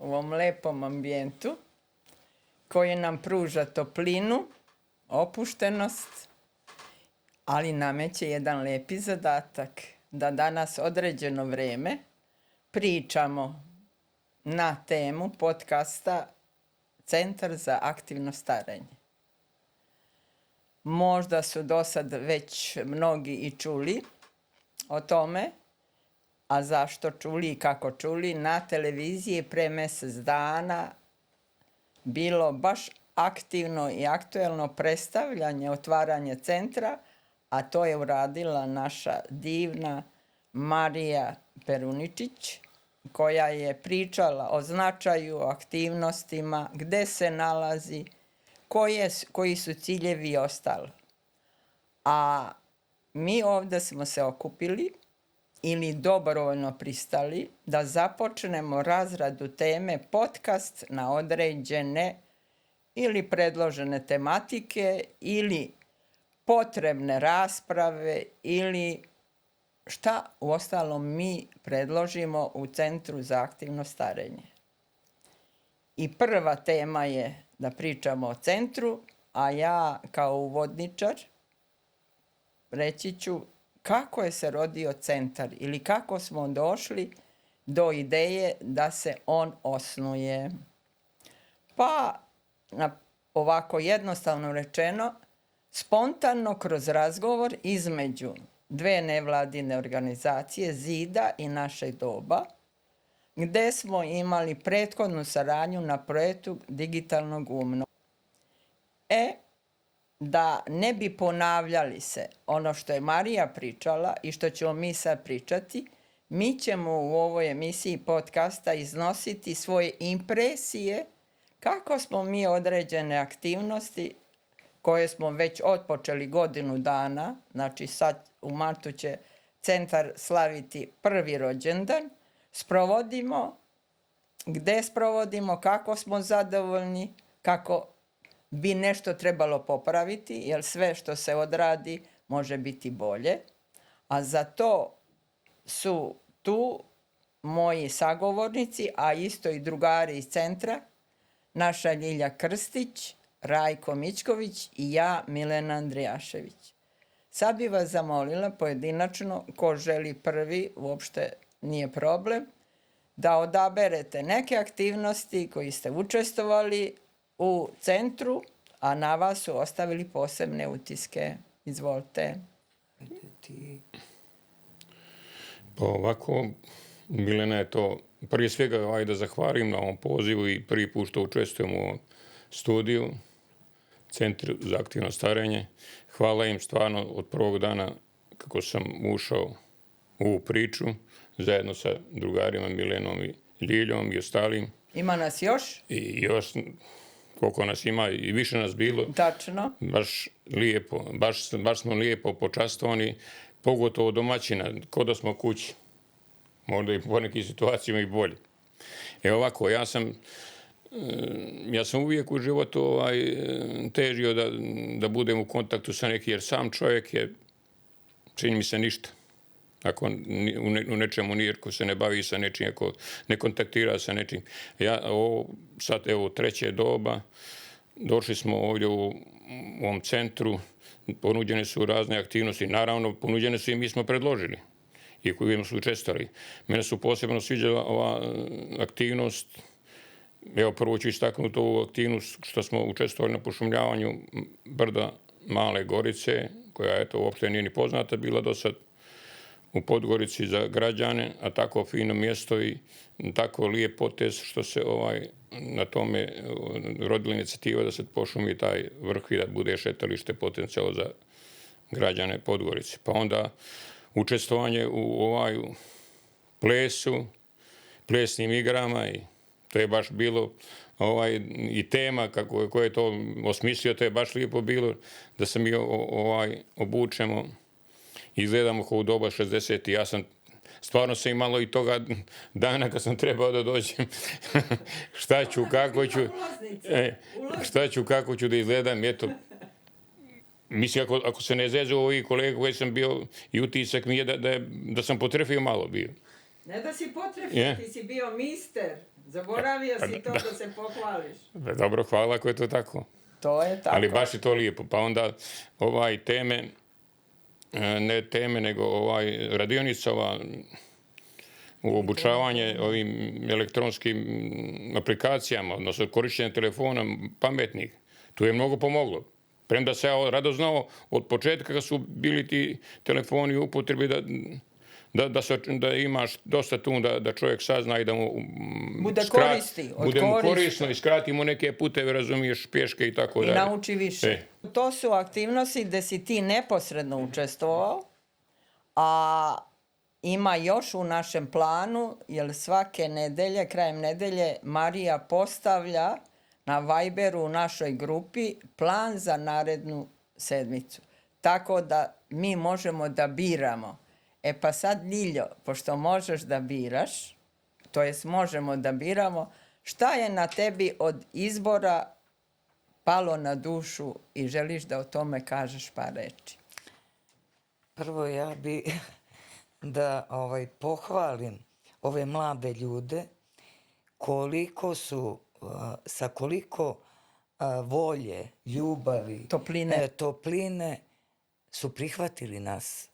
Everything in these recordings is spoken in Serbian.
u ovom lepom ambijentu koji nam pruža toplinu, opuštenost, ali nameće jedan lepi zadatak da danas određeno vreme pričamo na temu podcasta Centar za aktivno starenje. Možda su do sad već mnogi i čuli o tome, a zašto čuli i kako čuli, na televiziji pre mjesec dana bilo baš aktivno i aktuelno predstavljanje, otvaranje centra, a to je uradila naša divna Marija Peruničić, koja je pričala o značaju, o aktivnostima, gde se nalazi, koji su ciljevi i ostalo. A mi ovde smo se okupili ili dobrovoljno pristali da započnemo razradu teme podcast na određene ili predložene tematike ili potrebne rasprave ili šta uostalom mi predložimo u Centru za aktivno starenje. I prva tema je da pričamo o centru, a ja kao uvodničar reći ću kako je se rodio centar ili kako smo došli do ideje da se on osnuje. Pa, ovako jednostavno rečeno, spontano kroz razgovor između dve nevladine organizacije, Zida i Našeg doba, gde smo imali prethodnu saradnju na projektu Digitalnog umnog. Da ne bi ponavljali se ono što je Marija pričala i što ćemo mi sad pričati, mi ćemo u ovoj emisiji podcasta iznositi svoje impresije kako smo mi određene aktivnosti koje smo već otpočeli godinu dana, znači sad u martu će centar slaviti prvi rođendan, sprovodimo, gde sprovodimo, kako smo zadovoljni, kako bi nešto trebalo popraviti, jer sve što se odradi može biti bolje. A za to su tu moji sagovornici, a isto i drugari iz centra, naša Ljilja Krstić, Rajko Mićković i ja, Milena Andrijašević. Sad bi vas zamolila pojedinačno, ko želi prvi, uopšte nije problem, da odaberete neke aktivnosti koji ste učestvovali u centru, a na vas su ostavili posebne utiske. Izvolite. Pa ovako, Milena je to, prije svega da zahvalim na ovom pozivu i prvi put što učestvujem u studiju, Centru za aktivno starenje. Hvala im stvarno od prvog dana kako sam ušao u ovu priču, zajedno sa drugarima Milenom i Ljiljom i ostalim. Ima nas još? I još koliko nas ima i više nas bilo. Tačno. Baš lijepo, baš smo lijepo počastovani, pogotovo domaćina, ko da smo kući. Možda i po nekim situacijama i bolje. Ovako, ja sam uvijek u životu težio da budem u kontaktu sa nekim, jer sam čovjek je, čini mi se, ništa. Ako u nečemu nije, ko se ne bavi sa nečim, ako ne kontaktira sa nečim. Sad, evo, treće doba, došli smo ovdje u ovom centru, ponuđene su razne aktivnosti. Naravno, ponuđene su i mi smo predložili i koji smo učestvovali. Mene su posebno sviđala ova aktivnost. Evo, prvo ću istaknuti ovu aktivnost što smo učestvovali na pošumljavanju brda Male Gorice, koja, eto, uopšte nije ni poznata bila do sad u Podgorici za građane, a tako fino mjesto i tako lijep potez što se na tome rodila inicijativa da se pošumi taj vrh i da bude šetalište potencijalno za građane Podgorice. Pa onda učestvovanje u plesu, plesnim igrama i to je baš bilo i tema kako je to osmislio, to je baš lijepo bilo da se mi obučemo, izgledamo kao u doba 60. Ja sam stvarno se imalo i toga dana kad sam trebao da dođem šta ću, kako ću da izgledam, eto. Mislim, ako se ne zezu ovi kolega koji sam bio i utisak mi je da sam potrefio malo bio. Ne da si potrefio, ti si bio mister Zaboravio si to da se pohvališ. Dobro, hvala ako je to tako. To je tako. Ali baš je to lijepo. Pa onda teme, ne teme, nego radionica, u obučavanje ovim elektronskim aplikacijama, odnosno korišćenje telefona pametnih. Tu je mnogo pomoglo. Premda se ja rado znao od početka kad su bili ti telefoni u upotrebi da imaš dosta tu da čovjek sazna i da mu bude mu korisno i skrati mu neke puteve, razumiješ, pješke i tako dalje. I nauči više. To su aktivnosti gde si ti neposredno učestvovao, a ima još u našem planu, jer svake nedelje, krajem nedelje, Marija postavlja na Viberu u našoj grupi plan za narednu sedmicu. Tako da mi možemo da biramo. E pa sad, Ljiljo, pošto možeš da biraš, to jest možemo da biramo, šta je na tebi od izbora palo na dušu i želiš da o tome kažeš par reči? Prvo ja bi da pohvalim ove mlade ljude koliko su, sa koliko volje, ljubavi, topline su prihvatili nas.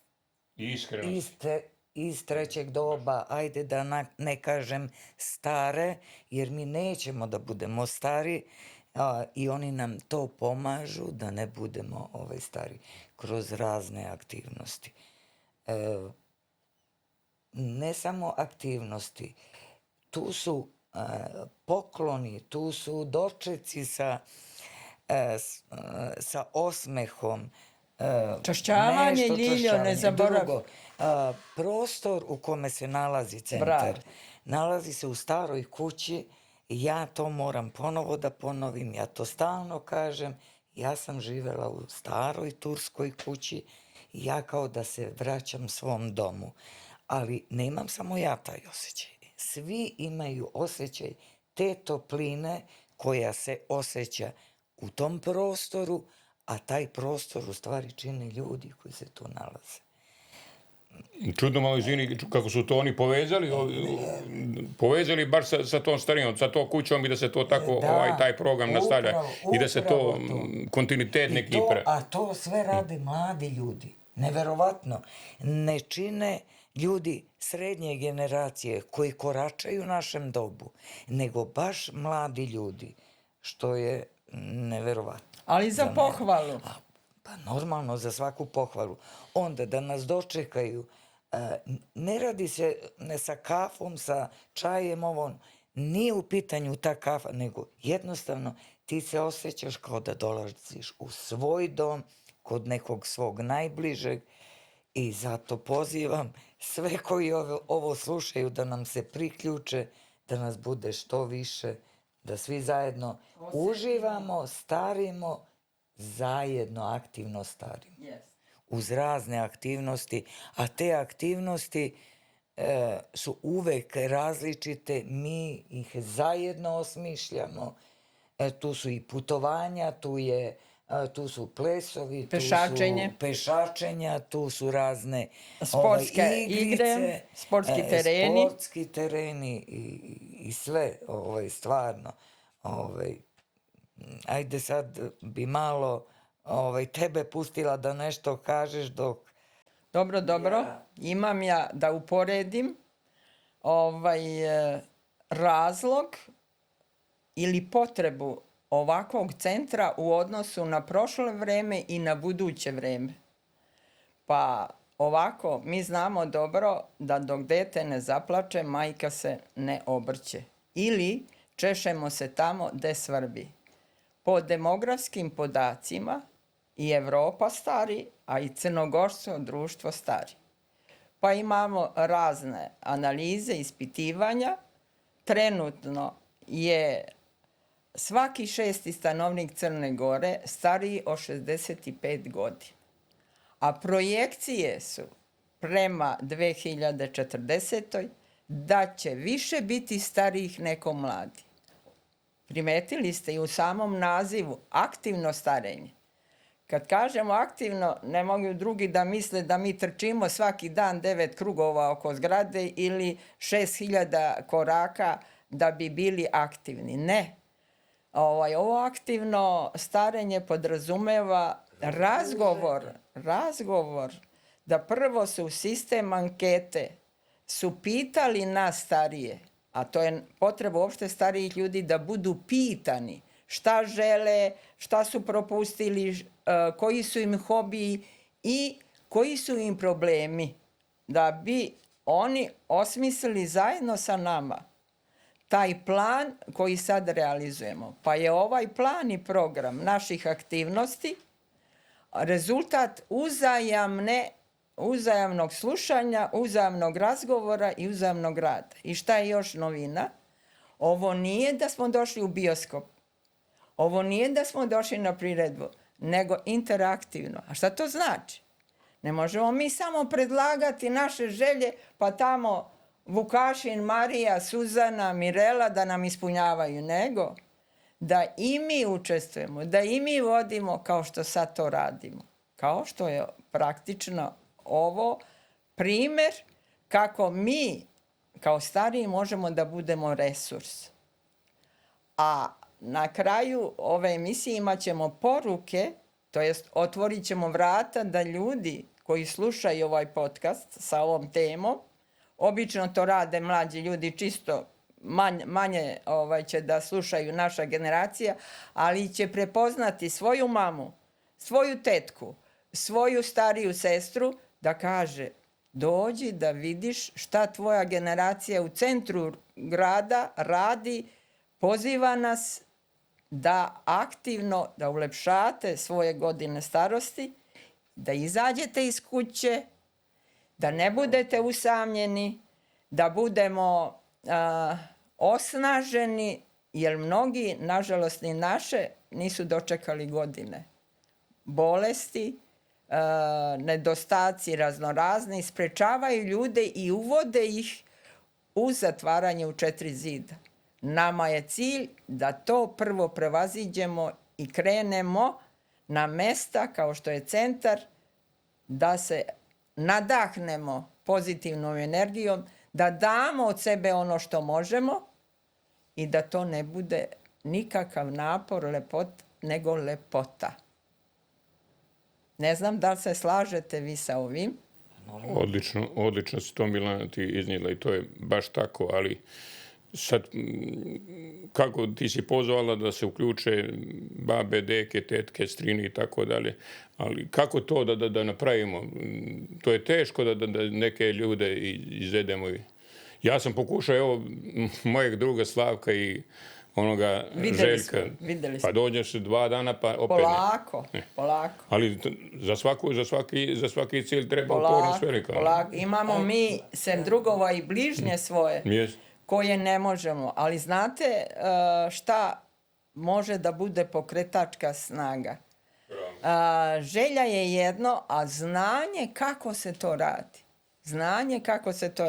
Iz trećeg doba, ajde da ne kažem stare, jer mi nećemo da budemo stari i oni nam to pomažu da ne budemo stari kroz razne aktivnosti. Ne samo aktivnosti, tu su pokloni, tu su dočeci sa osmehom, čašćavanje, Ljiljo, ne zaborav. Prostor u kome se nalazi centar, nalazi se u staroj kući. Ja to moram ponovo da ponovim, ja to stalno kažem. Ja sam živela u staroj turskoj kući i ja kao da se vraćam svom domu. Ali nemam samo ja taj osjećaj. Svi imaju osjećaj te topline koja se osjeća u tom prostoru, a taj prostor u stvari čine ljudi koji se tu nalaze. Čudno malo, izvini, kako su to oni povezali baš sa tom starinom, sa tom kućom i da se to tako, taj program nastavlja i da se to kontinuitet neki A to sve rade mladi ljudi. Neverovatno. Ne čine ljudi srednje generacije koji koračaju našem dobu, nego baš mladi ljudi, što je neverovatno. Ali za pohvalu. Pa normalno, za svaku pohvalu. Onda da nas dočekaju, ne radi se sa kafom, sa čajem, nije u pitanju ta kafa, nego jednostavno ti se osjećaš kao da dolaziš u svoj dom, kod nekog svog najbližeg, i zato pozivam sve koji ovo slušaju da nam se priključe, da nas bude što više, da svi zajedno uživamo, starimo, zajedno aktivno starimo. Uz razne aktivnosti, a te aktivnosti su uvek različite, mi ih zajedno osmišljamo. Tu su i putovanja, tu su plesovi, pešačenja, tu su razne sportske igre, sportski tereni i sve, stvarno. Ajde sad bi malo tebe pustila da nešto kažeš dok... Dobro. Imam ja da uporedim razlog ili potrebu ovakvog centra u odnosu na prošlo vreme i na buduće vreme. Pa ovako, mi znamo dobro da dok dete ne zaplače, majka se ne obrće. Ili češemo se tamo gde svrbi. Po demografskim podacima i Evropa stari, a i crnogorsko društvo stari. Pa imamo razne analize, ispitivanja. Trenutno je svaki 6. stanovnik Crne Gore stariji od 65 godina. A projekcije su prema 2040. da će više biti starijih nego mladi. Primetili ste i u samom nazivu aktivno starenje. Kad kažemo aktivno, ne mogu drugi da misle da mi trčimo svaki dan 9 krugova oko zgrade ili 6000 koraka da bi bili aktivni. Ne. Ovo aktivno starenje podrazumeva razgovor, da prvo su sistem ankete su pitali nas starije, a to je potreba uopšte starijih ljudi da budu pitani šta žele, šta su propustili, koji su im hobiji i koji su im problemi, da bi oni osmislili zajedno sa nama taj plan koji sad realizujemo. Pa je ovaj plan i program naših aktivnosti rezultat uzajamnog slušanja, uzajamnog razgovora i uzajamnog rada. I šta je još novina? Ovo nije da smo došli u bioskop. Ovo nije da smo došli na priredbu, nego interaktivno. A šta to znači? Ne možemo mi samo predlagati naše želje, pa tamo Vukašin, Marija, Suzana, Mirela da nam ispunjavaju, nego da i mi učestvujemo, da i mi vodimo kao što sad to radimo. Kao što je praktično ovo primer kako mi kao stariji možemo da budemo resurs. A na kraju ove emisije imat ćemo poruke, to jest otvorit ćemo vrata da ljudi koji slušaju ovaj podcast sa ovom temom, obično to rade mlađi ljudi, čisto manje će da slušaju naša generacija, ali će prepoznati svoju mamu, svoju tetku, svoju stariju sestru, da kaže dođi da vidiš šta tvoja generacija u centru grada radi, poziva nas da aktivno, da ulepšate svoje godine starosti, da izađete iz kuće, da ne budete usamljeni, da budemo osnaženi, jer mnogi, nažalost ni naše, nisu dočekali godine. Bolesti, nedostaci raznorazni sprečavaju ljude i uvode ih u zatvaranje u 4 zida. Nama je cilj da to prvo prevaziđemo i krenemo na mesta kao što je centar, da se nadahnemo pozitivnom energijom, da damo od sebe ono što možemo i da to ne bude nikakav napor, nego lepota. Ne znam da li se slažete vi sa ovim. Odlično si to, Milana, ti iznijela i to je baš tako, ali sad, kako ti si pozvala da se uključe babe, deke, tetke, strini i tako dalje, ali kako to da napravimo? To je teško da neke ljude izvedemo. Ja sam pokušao, evo, mojeg druga Slavka i onoga Željka. Videli smo. Pa dođeš 2 dana, pa opet Polako. Ali za svaki cilj treba upornost velika. Polako. Imamo mi sem drugova i bližnje svoje. Koje ne možemo. Ali znate šta može da bude pokretačka snaga? Želja je jedno, a znanje kako se to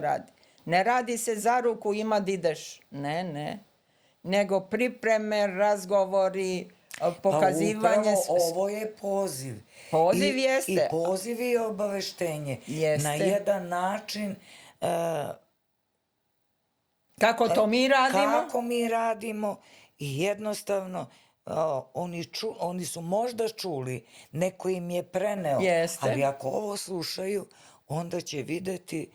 radi. Ne radi se za ruku, ima da ideš. Ne. Nego pripreme, razgovori, pokazivanje. Pa upravo ovo je poziv. Poziv jeste. I poziv i obaveštenje. Jeste. Na jedan način kako to mi radimo? Kako mi radimo i jednostavno oni su možda čuli, neko im je preneo, ali ako ovo slušaju, onda će videti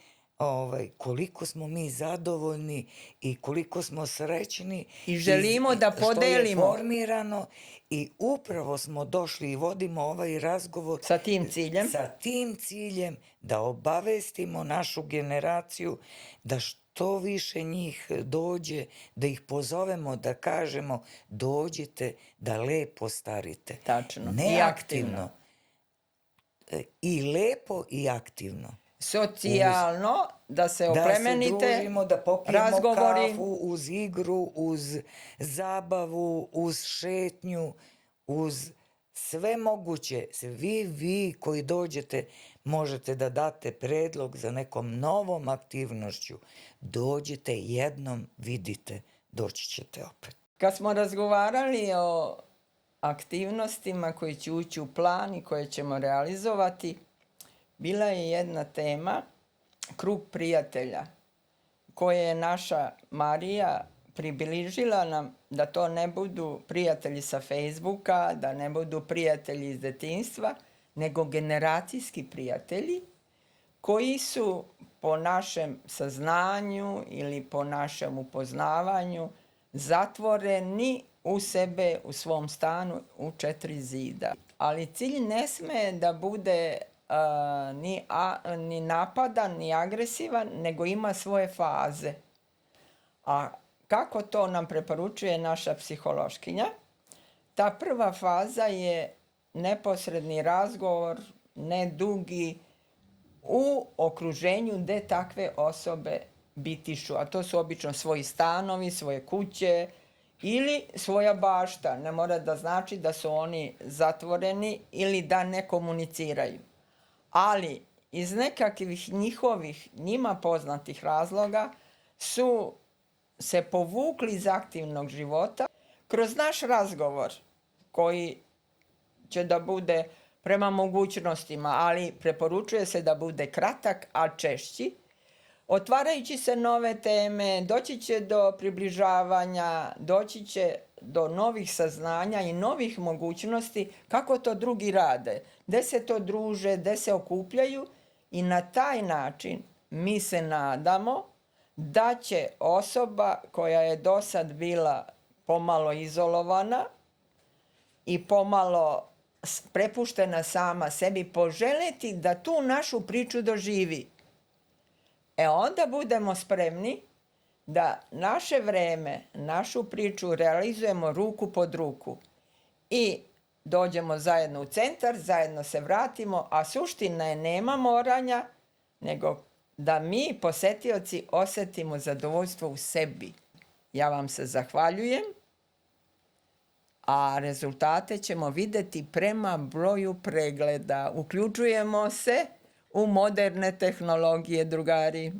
koliko smo mi zadovoljni i koliko smo srećni. I želimo da podelimo. Što je formirano i upravo smo došli i vodimo ovaj razgovor sa tim ciljem da obavestimo našu generaciju da što više njih dođe, da ih pozovemo, da kažemo dođite da lepo starite. Tačno. Ne aktivno. I lepo i aktivno. Socijalno, da se oplemenite, da se družimo, da popijemo razgovori. Kafu uz igru, uz zabavu, uz šetnju, uz sve moguće. Vi koji dođete možete da date predlog za nekom novom aktivnošću. Dođite jednom, vidite, doći ćete opet. Kad smo razgovarali o aktivnostima koje će ući u plan i koje ćemo realizovati, bila je jedna tema, krug prijatelja, koje je naša Marija približila nam da to ne budu prijatelji sa Facebooka, da ne budu prijatelji iz detinjstva, nego generacijski prijatelji koji su po našem saznanju ili po našem upoznavanju zatvoreni u sebe, u svom stanu, u 4 zida. Ali cilj ne sme da bude ni napadan, ni agresivan, nego ima svoje faze. A kako to nam preporučuje naša psihološkinja? Ta prva faza je neposredni razgovor, ne dugi, u okruženju gde takve osobe bitišu, a to su obično svoji stanovi, svoje kuće ili svoja bašta. Ne mora da znači da su oni zatvoreni ili da ne komuniciraju. Ali iz nekakvih njima poznatih razloga su se povukli iz aktivnog života kroz naš razgovor koji će da bude prema mogućnostima, ali preporučuje se da bude kratak, a češći. Otvarajući se nove teme, doći će do približavanja, doći će do novih saznanja i novih mogućnosti kako to drugi rade, gde se to druže, gde se okupljaju i na taj način mi se nadamo da će osoba koja je do sad bila pomalo izolovana i pomalo prepuštena sama sebi poželeti da tu našu priču doživi. Onda budemo spremni da naše vreme, našu priču realizujemo ruku pod ruku i dođemo zajedno u centar, zajedno se vratimo, a suština je nema moranja, nego da mi, posetioci, osetimo zadovoljstvo u sebi. Ja vam se zahvaljujem, a rezultate ćemo videti prema broju pregleda. Uključujemo se u moderne tehnologije, drugari.